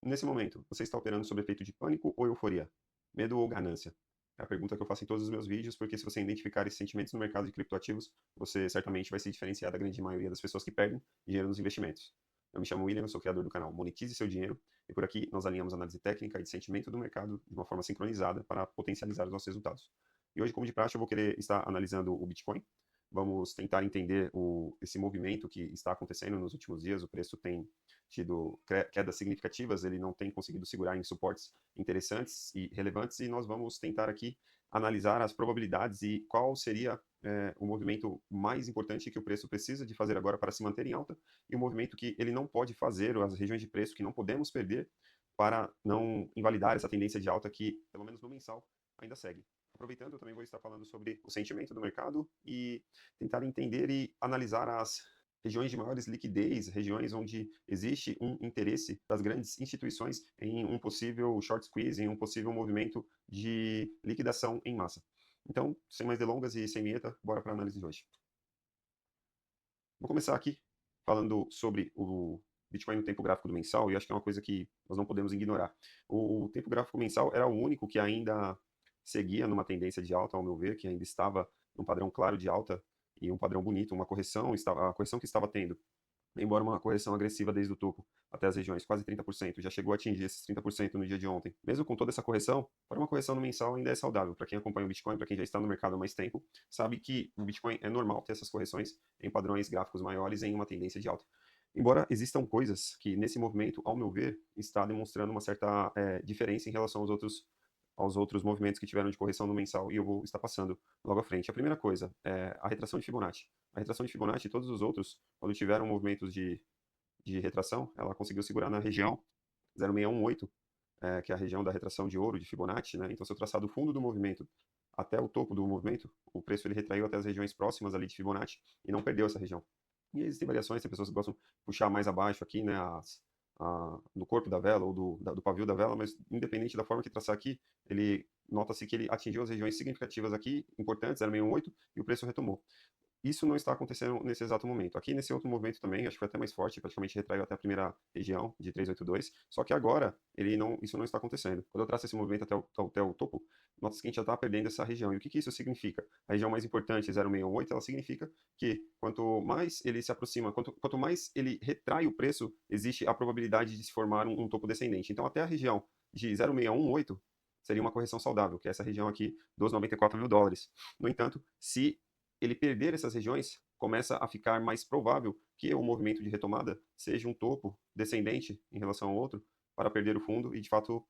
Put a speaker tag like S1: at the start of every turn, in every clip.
S1: Nesse momento, você está operando sob efeito de pânico ou euforia? Medo ou ganância? É a pergunta que eu faço em todos os meus vídeos, porque se você identificar esses sentimentos no mercado de criptoativos, você certamente vai se diferenciar da grande maioria das pessoas que perdem dinheiro nos investimentos. Eu me chamo William, eu sou criador do canal Monetize Seu Dinheiro, e por aqui nós alinhamos análise técnica e de sentimento do mercado de uma forma sincronizada para potencializar os nossos resultados. E hoje, como de praxe, eu vou querer estar analisando o Bitcoin. Vamos tentar entender esse movimento que está acontecendo nos últimos dias. O preço tem tido quedas significativas, ele não tem conseguido segurar em suportes interessantes e relevantes, e nós vamos tentar aqui analisar as probabilidades e qual seria o movimento mais importante que o preço precisa de fazer agora para se manter em alta, e o movimento que ele não pode fazer, ou as regiões de preço que não podemos perder para não invalidar essa tendência de alta que, pelo menos no mensal, ainda segue. Aproveitando, eu também vou estar falando sobre o sentimento do mercado e tentar entender e analisar as regiões de maiores liquidez, regiões onde existe um interesse das grandes instituições em um possível short squeeze, em um possível movimento de liquidação em massa. Então, sem mais delongas e sem vinheta, bora para a análise de hoje. Vou começar aqui falando sobre o Bitcoin no tempo gráfico do mensal, e acho que é uma coisa que nós não podemos ignorar. O tempo gráfico mensal era o único que ainda seguia numa tendência de alta, ao meu ver, que ainda estava num padrão claro de alta e um padrão bonito, uma correção, a correção que estava tendo, embora uma correção agressiva desde o topo até as regiões, quase 30%, já chegou a atingir esses 30% no dia de ontem. Mesmo com toda essa correção, para uma correção no mensal ainda é saudável. Para quem acompanha o Bitcoin, para quem já está no mercado há mais tempo, sabe que o Bitcoin é normal ter essas correções em padrões gráficos maiores em uma tendência de alta. Embora existam coisas que nesse movimento, ao meu ver, está demonstrando uma certa diferença em relação aos outros movimentos que tiveram de correção no mensal, e eu vou estar passando logo à frente. A primeira coisa é a retração de Fibonacci. A retração de Fibonacci e todos os outros, quando tiveram movimentos de retração, ela conseguiu segurar na região 0,618, que é a região da retração de ouro de Fibonacci, né? Então, se eu traçar do fundo do movimento até o topo do movimento, o preço ele retraiu até as regiões próximas ali de Fibonacci e não perdeu essa região. E existem variações, tem pessoas que gostam de puxar mais abaixo aqui, né, no corpo da vela ou do pavio da vela, mas independente da forma que traçar aqui, ele nota-se que ele atingiu as regiões significativas aqui, importantes, 0,618, e o preço retomou. Isso não está acontecendo nesse exato momento. Aqui nesse outro movimento também, acho que foi até mais forte, praticamente retraiu até a primeira região de 382, só que agora isso não está acontecendo. Quando eu traço esse movimento até o topo, nota-se que a gente já está perdendo essa região. E o que isso significa? A região mais importante, 0,618, ela significa que quanto mais ele se aproxima, quanto mais ele retrai o preço, existe a probabilidade de se formar um topo descendente. Então até a região de 0,618 seria uma correção saudável, que é essa região aqui dos 94 mil dólares. No entanto, se ele perder essas regiões, começa a ficar mais provável que o movimento de retomada seja um topo descendente em relação ao outro, para perder o fundo e, de fato,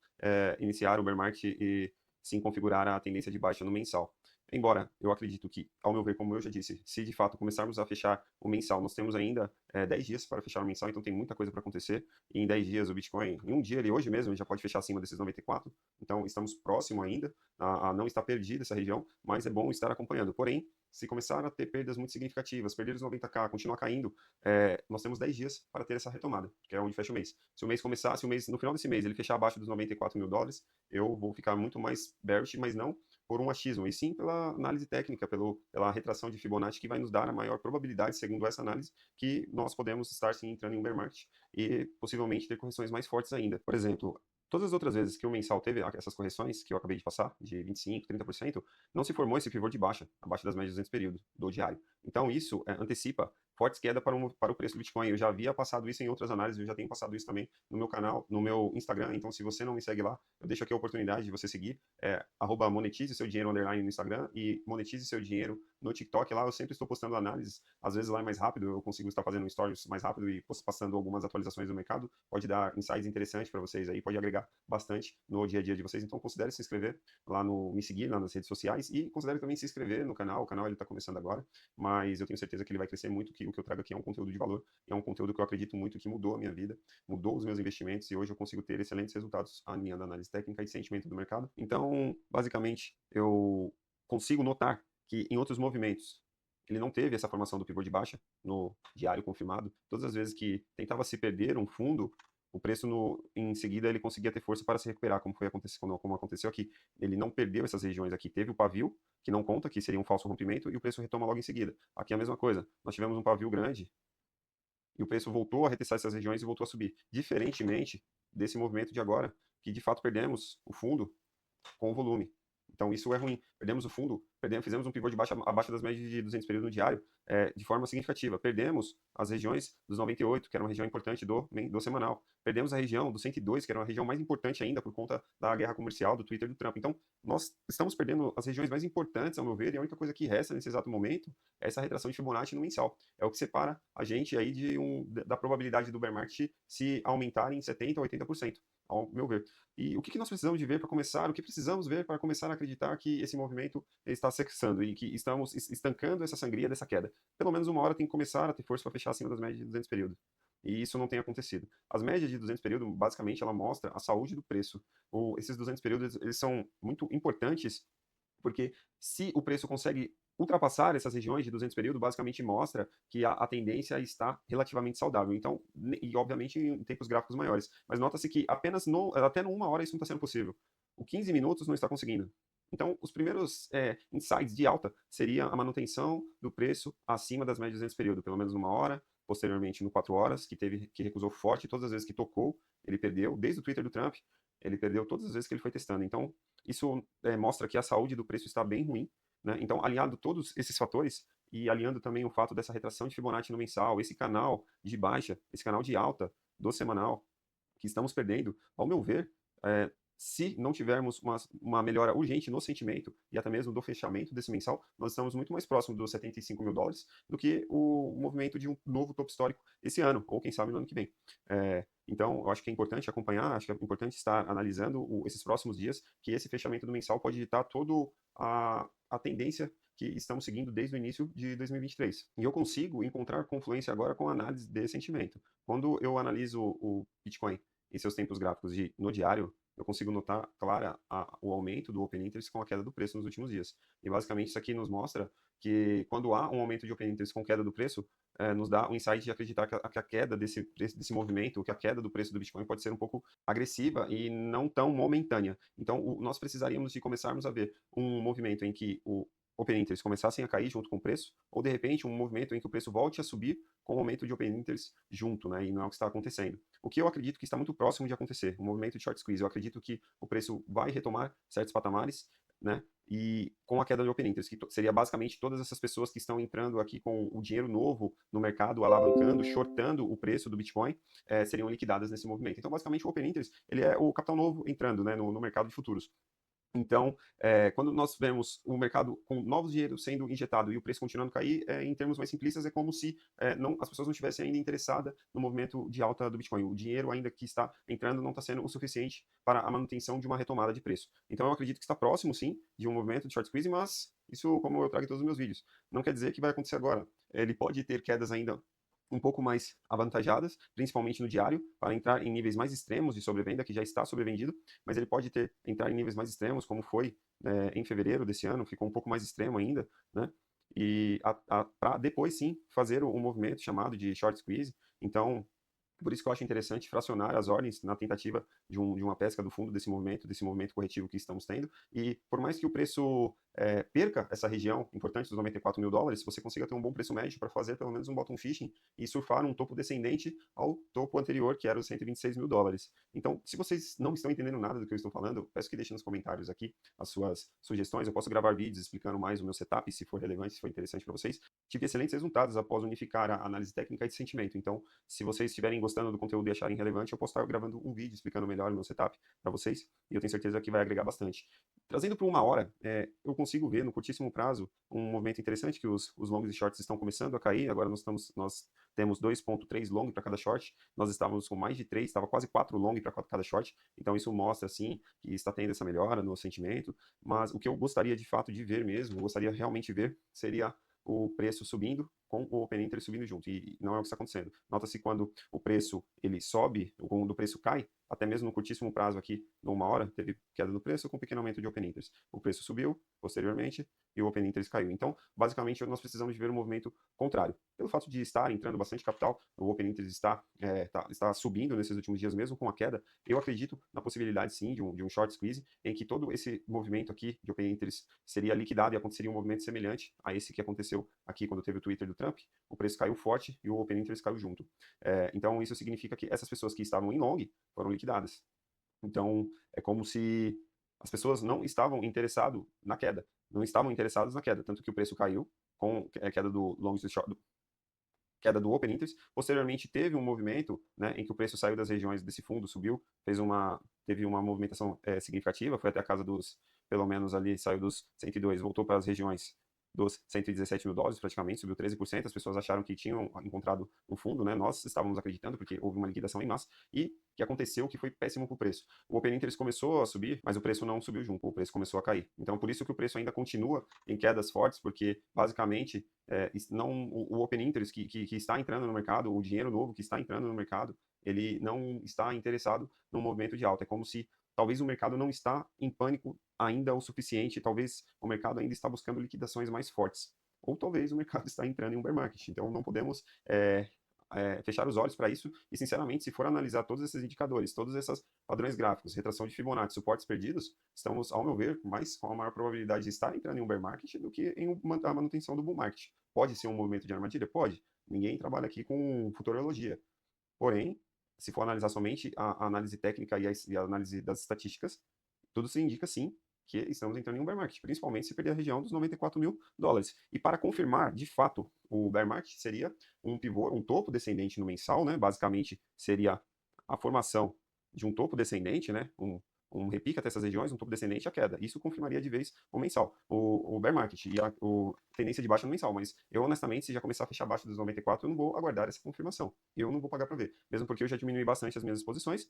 S1: iniciar o bear market e sim configurar a tendência de baixa no mensal. Embora eu acredito que, ao meu ver, como eu já disse, se de fato começarmos a fechar o mensal, nós temos ainda 10 dias para fechar o mensal, então tem muita coisa para acontecer. E em 10 dias o Bitcoin, em um dia, ele hoje mesmo, ele já pode fechar acima desses 94, então estamos próximo ainda a não estar perdido essa região, mas é bom estar acompanhando. Porém, se começar a ter perdas muito significativas, perder os 90k, continuar caindo, nós temos 10 dias para ter essa retomada, que é onde fecha o mês. Se o mês começar, se o mês, no final desse mês, ele fechar abaixo dos 94 mil dólares, eu vou ficar muito mais bearish, mas não por um achismo, e sim pela análise técnica, pela retração de Fibonacci, que vai nos dar a maior probabilidade, segundo essa análise, que nós podemos estar sim entrando em um bear market e possivelmente ter correções mais fortes ainda. Por exemplo, todas as outras vezes que o mensal teve essas correções que eu acabei de passar, de 25%, 30%, não se formou esse pivô de baixa, abaixo das médias de 200 períodos, do diário. Então, isso antecipa fortes quedas para o preço do Bitcoin. Eu já havia passado isso em outras análises, eu já tenho passado isso também no meu canal, no meu Instagram. Então, se você não me segue lá, eu deixo aqui a oportunidade de você seguir, monetize seu dinheiro underline no Instagram e monetize seu dinheiro no TikTok. Lá eu sempre estou postando análises, às vezes lá é mais rápido, eu consigo estar fazendo stories mais rápido e passando algumas atualizações do mercado. Pode dar insights interessantes para vocês aí, pode agregar bastante no dia a dia de vocês. Então, considere se inscrever lá me seguir lá nas redes sociais e considere também se inscrever no canal. O canal ele está começando agora, mas eu tenho certeza que ele vai crescer muito, que o que eu trago aqui é um conteúdo de valor, é um conteúdo que eu acredito muito que mudou a minha vida, mudou os meus investimentos e hoje eu consigo ter excelentes resultados alinhando a análise técnica e sentimento do mercado. Então, basicamente, eu consigo notar que em outros movimentos ele não teve essa formação do pivô de baixa no diário confirmado. Todas as vezes que tentava se perder um fundo, o preço em seguida ele conseguia ter força para se recuperar, como aconteceu aqui. Ele não perdeu essas regiões aqui. Teve o pavio, que não conta, que seria um falso rompimento, e o preço retoma logo em seguida. Aqui é a mesma coisa. Nós tivemos um pavio grande e o preço voltou a retestar essas regiões e voltou a subir. Diferentemente desse movimento de agora, que de fato perdemos o fundo com o volume. Então isso é ruim. Perdemos o fundo, fizemos um pivô de baixa, abaixo das médias de 200 períodos no diário, de forma significativa. Perdemos as regiões dos 98, que era uma região importante do semanal. Perdemos a região do 102, que era uma região mais importante ainda por conta da guerra comercial, do Twitter, do Trump. Então nós estamos perdendo as regiões mais importantes, ao meu ver, e a única coisa que resta nesse exato momento é essa retração de Fibonacci no mensal. É o que separa a gente aí da probabilidade do bear market se aumentar em 70% a 80%, ao meu ver. E o que nós precisamos de ver para começar, o que precisamos ver para começar a acreditar que esse movimento está cessando e que estamos estancando essa sangria dessa queda? Pelo menos uma hora tem que começar a ter força para fechar acima das médias de 200 períodos. E isso não tem acontecido. As médias de 200 períodos, basicamente, ela mostra a saúde do preço. Esses 200 períodos, eles são muito importantes porque se o preço consegue ultrapassar essas regiões de 200 períodos, basicamente mostra que a tendência está relativamente saudável. Então, e obviamente em tempos gráficos maiores. Mas nota-se que até numa hora isso não está sendo possível. O 15 minutos não está conseguindo. Então, os primeiros insights de alta seria a manutenção do preço acima das médias de 200 períodos, pelo menos numa hora, posteriormente no 4 horas, que recusou forte, todas as vezes que tocou, ele perdeu, desde o Twitter do Trump, ele perdeu todas as vezes que ele foi testando. Então, isso mostra que a saúde do preço está bem ruim, né? Então, alinhado todos esses fatores e alinhando também o fato dessa retração de Fibonacci no mensal, esse canal de baixa, esse canal de alta do semanal, que estamos perdendo, ao meu ver, se não tivermos uma melhora urgente no sentimento e até mesmo do fechamento desse mensal, nós estamos muito mais próximos dos 75 mil dólares do que o movimento de um novo topo histórico esse ano, ou quem sabe no ano que vem. Então, eu acho que é importante acompanhar, acho que é importante estar analisando esses próximos dias, que esse fechamento do mensal pode ditar toda a tendência que estamos seguindo desde o início de 2023. E eu consigo encontrar confluência agora com a análise de sentimento. Quando eu analiso o Bitcoin em seus tempos gráficos no diário, eu consigo notar clara o aumento do Open Interest com a queda do preço nos últimos dias. E basicamente isso aqui nos mostra que quando há um aumento de Open Interest com queda do preço, nos dá um insight de acreditar que a queda desse movimento, que a queda do preço do Bitcoin pode ser um pouco agressiva e não tão momentânea. Então, nós precisaríamos de começarmos a ver um movimento em que o Open Interest começassem a cair junto com o preço, ou de repente um movimento em que o preço volte a subir com o aumento de Open Interest junto, né? E não é o que está acontecendo. O que eu acredito que está muito próximo de acontecer, um movimento de short squeeze. Eu acredito que o preço vai retomar certos patamares, né? E com a queda de Open Interest, que seria basicamente todas essas pessoas que estão entrando aqui com o dinheiro novo no mercado, alavancando, shortando o preço do Bitcoin, seriam liquidadas nesse movimento. Então, basicamente, o Open Interest, ele é o capital novo entrando, né, no mercado de futuros. Então, quando nós vemos o mercado com novos dinheiros sendo injetado e o preço continuando a cair, em termos mais simplistas, é como se as pessoas não estivessem ainda interessadas no movimento de alta do Bitcoin. O dinheiro ainda que está entrando não está sendo o suficiente para a manutenção de uma retomada de preço. Então, eu acredito que está próximo, sim, de um movimento de short squeeze, mas isso, como eu trago em todos os meus vídeos, não quer dizer que vai acontecer agora. Ele pode ter quedas ainda um pouco mais avantajadas, principalmente no diário, para entrar em níveis mais extremos de sobrevenda, que já está sobrevendido, mas ele pode entrar em níveis mais extremos, como foi em fevereiro desse ano, ficou um pouco mais extremo ainda, né? E para depois sim fazer um movimento chamado de short squeeze. Então, por isso que eu acho interessante fracionar as ordens na tentativa de uma pesca do fundo desse movimento corretivo que estamos tendo. E por mais que o preço perca essa região importante dos 94 mil dólares, você consiga ter um bom preço médio para fazer pelo menos um bottom fishing e surfar um topo descendente ao topo anterior, que era os 126 mil dólares. Então, se vocês não estão entendendo nada do que eu estou falando, peço que deixem nos comentários aqui as suas sugestões. Eu posso gravar vídeos explicando mais o meu setup, se for relevante, se for interessante para vocês. Tive excelentes resultados após unificar a análise técnica e de sentimento. Então, se vocês estiverem gostando do conteúdo e acharem relevante, eu posso estar gravando um vídeo explicando melhor o meu setup para vocês, e eu tenho certeza que vai agregar bastante. Trazendo para uma hora, eu consigo ver no curtíssimo prazo um movimento interessante, que os longs e shorts estão começando a cair. Agora nós temos 2,3 long para cada short, nós estávamos com mais de 3, estava quase 4 long para cada short, então isso mostra, sim, que está tendo essa melhora no sentimento, mas o que eu gostaria de fato de ver mesmo, eu gostaria realmente de ver, seria o preço subindo com o Open Interest subindo junto, e não é o que está acontecendo. Nota-se quando o preço ele sobe, quando o preço cai, até mesmo no curtíssimo prazo aqui, numa hora, teve queda no preço com um pequeno aumento de Open Interest. O preço subiu posteriormente e o Open Interest caiu. Então, basicamente, nós precisamos de ver um movimento contrário. Pelo fato de estar entrando bastante capital, o Open Interest está subindo nesses últimos dias mesmo com a queda, eu acredito na possibilidade, sim, de um short squeeze, em que todo esse movimento aqui de Open Interest seria liquidado e aconteceria um movimento semelhante a esse que aconteceu aqui quando teve o Twitter do Trump, o preço caiu forte e o Open Interest caiu junto. Então, isso significa que essas pessoas que estavam em long foram liquidadas. Então, é como se as pessoas não estavam interessadas na queda, não estavam interessadas na queda, tanto que o preço caiu com a queda do long e short, queda do Open Interest. Posteriormente, teve um movimento, né, em que o preço saiu das regiões desse fundo, subiu, teve uma movimentação significativa, foi até a casa dos, pelo menos ali, saiu dos 102, voltou para as regiões dos 117 mil dólares, praticamente, subiu 13%. As pessoas acharam que tinham encontrado um fundo, né? Nós estávamos acreditando, porque houve uma liquidação em massa, e que aconteceu que foi péssimo para o preço. O Open Interest começou a subir, mas o preço não subiu junto, o preço começou a cair. Então, por isso que o preço ainda continua em quedas fortes, porque, basicamente, não, o Open Interest que está entrando no mercado, o dinheiro novo que está entrando no mercado, ele não está interessado no movimento de alta. É como se talvez o mercado não está em pânico ainda o suficiente, talvez o mercado ainda está buscando liquidações mais fortes, ou talvez o mercado está entrando em um bear market. Então não podemos fechar os olhos para isso e, sinceramente, se for analisar todos esses indicadores, todos esses padrões gráficos, retração de Fibonacci, suportes perdidos, estamos, ao meu ver, com a maior probabilidade de estar entrando em um bear market do que em a manutenção do bull market. Pode ser um movimento de armadilha? Pode. Ninguém trabalha aqui com futurologia. Porém, se for analisar somente a análise técnica e a análise das estatísticas, tudo se indica sim que estamos entrando em um bear market, principalmente se perder a região dos 94 mil dólares. E para confirmar, de fato, o bear market seria um pivô, um topo descendente no mensal, né? Basicamente seria a formação de um topo descendente, né? Um repique até essas regiões, um topo descendente e a queda. Isso confirmaria de vez o mensal, o bear market e a tendência de baixa no mensal. Mas eu, honestamente, se já começar a fechar abaixo dos 94, eu não vou aguardar essa confirmação. Eu não vou pagar para ver. Mesmo porque eu já diminui bastante as minhas exposições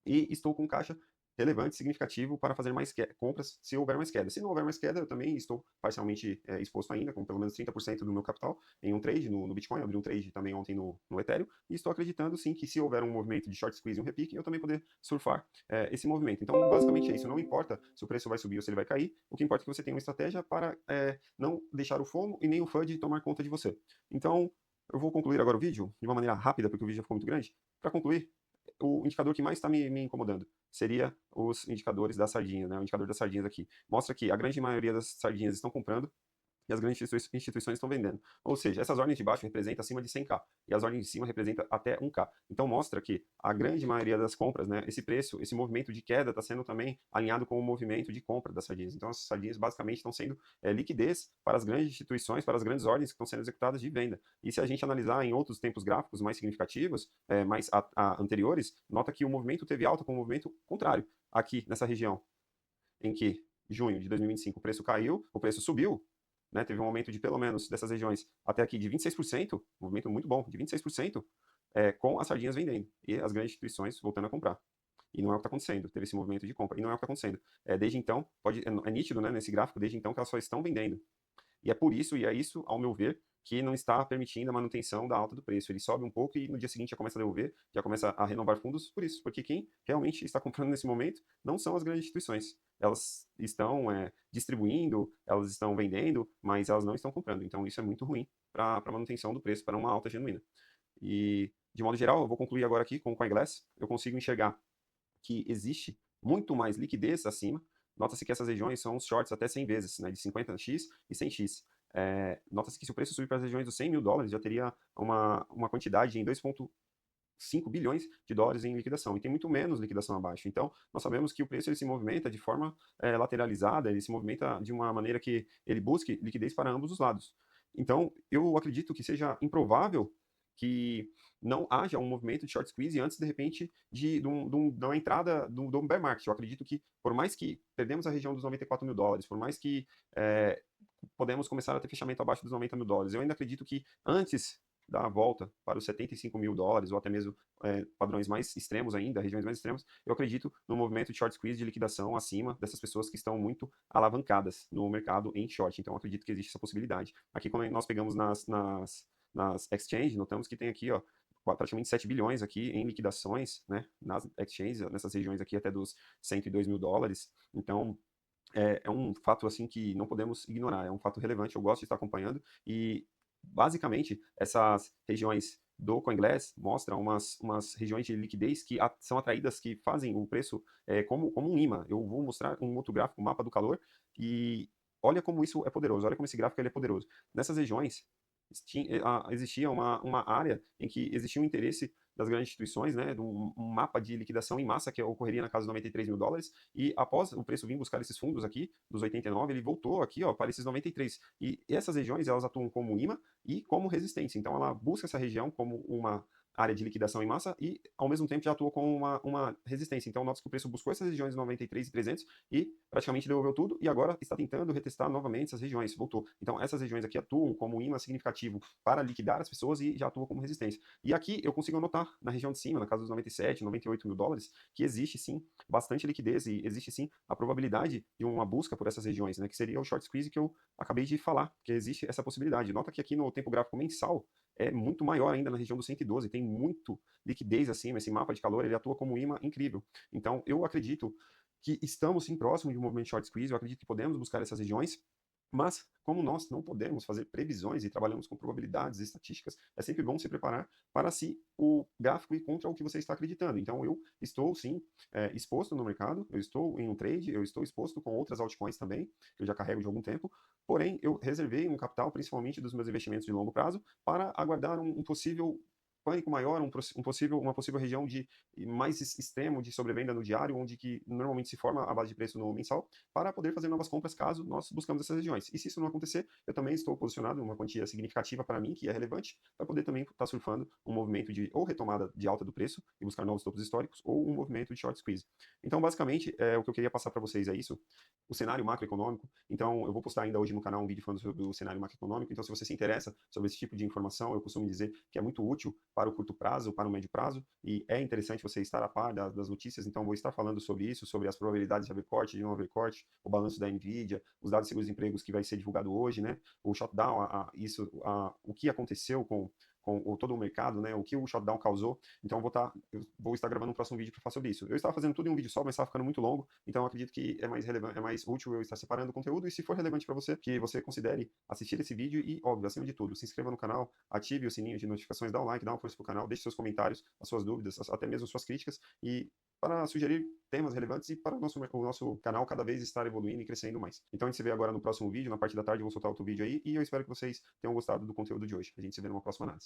S1: e estou com caixa relevante, significativo para fazer mais compras se houver mais queda. Se não houver mais queda, eu também estou parcialmente exposto ainda, com pelo menos 30% do meu capital em um trade no Bitcoin. Eu abri um trade também ontem no Ethereum e estou acreditando sim que se houver um movimento de short squeeze e um repique, eu também poder surfar esse movimento. Então, basicamente é isso. Não importa se o preço vai subir ou se ele vai cair, o que importa é que você tenha uma estratégia para não deixar o FOMO e nem o FUD tomar conta de você. Então, eu vou concluir agora o vídeo de uma maneira rápida, porque o vídeo já ficou muito grande. Para concluir, o indicador que mais está me incomodando seria os indicadores da sardinha, né? O indicador das sardinhas aqui. Mostra que a grande maioria das sardinhas estão comprando e as grandes instituições estão vendendo. Ou seja, essas ordens de baixo representam acima de 100k e as ordens de cima representam até 1k. Então mostra que a grande maioria das compras, né, esse preço, esse movimento de queda está sendo também alinhado com o movimento de compra das sardinhas. Então as sardinhas basicamente estão sendo liquidez para as grandes instituições, para as grandes ordens que estão sendo executadas de venda. E se a gente analisar em outros tempos gráficos mais significativos, mais anteriores, nota que o movimento teve alta com o movimento contrário. Aqui nessa região em que junho de 2025 o preço caiu, o preço subiu, né, teve um aumento de pelo menos dessas regiões até aqui de 26%, um movimento muito bom, de 26%, com as sardinhas vendendo e as grandes instituições voltando a comprar. E não é o que está acontecendo, teve esse movimento de compra, e não é o que está acontecendo. Desde então, é nítido, né, nesse gráfico, desde então que elas só estão vendendo. E é por isso, e é isso, ao meu ver, que não está permitindo a manutenção da alta do preço. Ele sobe um pouco e no dia seguinte já começa a devolver, já começa a renovar fundos por isso, porque quem realmente está comprando nesse momento não são as grandes instituições. Elas estão distribuindo, elas estão vendendo, mas elas não estão comprando. Então isso é muito ruim para a manutenção do preço, para uma alta genuína. E, de modo geral, eu vou concluir agora aqui com o CoinGlass. Eu consigo enxergar que existe muito mais liquidez acima. Nota-se que essas regiões são os shorts até 100 vezes, né, de 50x e 100x. Nota-se que se o preço subir para as regiões dos 100 mil dólares, já teria uma quantidade em 2,5 bilhões de dólares em liquidação, e tem muito menos liquidação abaixo. Então, nós sabemos que o preço ele se movimenta de forma lateralizada, ele se movimenta de uma maneira que ele busque liquidez para ambos os lados. Então, eu acredito que seja improvável que não haja um movimento de short squeeze antes, de repente, de uma entrada de um bear market. Eu acredito que, por mais que perdemos a região dos 94 mil dólares, por mais que podemos começar a ter fechamento abaixo dos 90 mil dólares, eu ainda acredito que antes da volta para os 75 mil dólares, ou até mesmo padrões mais extremos ainda, regiões mais extremas, eu acredito no movimento de short squeeze de liquidação acima dessas pessoas que estão muito alavancadas no mercado em short. Então, eu acredito que existe essa possibilidade. Aqui, quando nós pegamos nas exchanges, notamos que tem aqui, ó, praticamente 7 bilhões aqui em liquidações, né, nas exchanges, nessas regiões aqui até dos 102 mil dólares. Então, é um fato assim que não podemos ignorar, é um fato relevante, eu gosto de estar acompanhando e basicamente essas regiões do CoinGlass mostram umas regiões de liquidez que são atraídas, que fazem o preço como um imã. Eu vou mostrar um outro gráfico, um mapa do calor, e olha como isso é poderoso, olha como esse gráfico ele é poderoso. Nessas regiões, existia uma área em que existia um interesse das grandes instituições, né, de um mapa de liquidação em massa que ocorreria na casa dos 93 mil dólares, e após o preço vir buscar esses fundos aqui, dos 89, ele voltou aqui, ó, para esses 93. E essas regiões, elas atuam como imã e como resistência. Então, ela busca essa região como uma área de liquidação em massa e, ao mesmo tempo, já atua como uma resistência. Então, nota que o preço buscou essas regiões de 93 e 300 e praticamente devolveu tudo e agora está tentando retestar novamente essas regiões, voltou. Então, essas regiões aqui atuam como um imã significativo para liquidar as pessoas e já atuam como resistência. E aqui eu consigo anotar, na região de cima, na casa dos 97, 98 mil dólares, que existe sim bastante liquidez e existe sim a probabilidade de uma busca por essas regiões, né, que seria o short squeeze que eu acabei de falar, que existe essa possibilidade. Nota que aqui no tempo gráfico mensal é muito maior ainda na região do 112, tem muito liquidez acima, esse mapa de calor ele atua como um imã incrível. Então eu acredito que estamos sim próximo de um movimento short squeeze, eu acredito que podemos buscar essas regiões, mas, como nós não podemos fazer previsões e trabalhamos com probabilidades e estatísticas, é sempre bom se preparar para se o gráfico ir contra o que você está acreditando. Então, eu estou, sim, exposto no mercado, eu estou em um trade, eu estou exposto com outras altcoins também, que eu já carrego de algum tempo, porém, eu reservei um capital, principalmente dos meus investimentos de longo prazo, para aguardar um possível pânico maior, uma possível região de mais extremo de sobrevenda no diário, onde que normalmente se forma a base de preço no mensal, para poder fazer novas compras caso nós buscamos essas regiões. E se isso não acontecer, eu também estou posicionado em uma quantia significativa para mim, que é relevante, para poder também estar surfando um movimento de ou retomada de alta do preço e buscar novos topos históricos, ou um movimento de short squeeze. Então, basicamente, o que eu queria passar para vocês é isso, o cenário macroeconômico. Então, eu vou postar ainda hoje no canal um vídeo falando sobre o cenário macroeconômico. Então, se você se interessa sobre esse tipo de informação, eu costumo dizer que é muito útil para o curto prazo, para o médio prazo, e é interessante você estar a par das notícias. Então, vou estar falando sobre isso, sobre as probabilidades de haver corte, de não haver corte, o balanço da Nvidia, os dados de seguros-empregos que vai ser divulgado hoje, né? O shutdown, o que aconteceu com todo o mercado, né? O que o shutdown causou. Então, eu vou estar gravando um próximo vídeo para falar sobre isso. Eu estava fazendo tudo em um vídeo só, mas estava ficando muito longo, então eu acredito que é mais relevante, é mais útil eu estar separando o conteúdo, e se for relevante para você, que você considere assistir esse vídeo e, óbvio, acima de tudo, se inscreva no canal, ative o sininho de notificações, dá um like, dá uma força pro canal, deixe seus comentários, as suas dúvidas, até mesmo suas críticas, e para sugerir temas relevantes e para o nosso canal cada vez estar evoluindo e crescendo mais. Então a gente se vê agora no próximo vídeo, na parte da tarde eu vou soltar outro vídeo aí, e eu espero que vocês tenham gostado do conteúdo de hoje. A gente se vê numa próxima análise.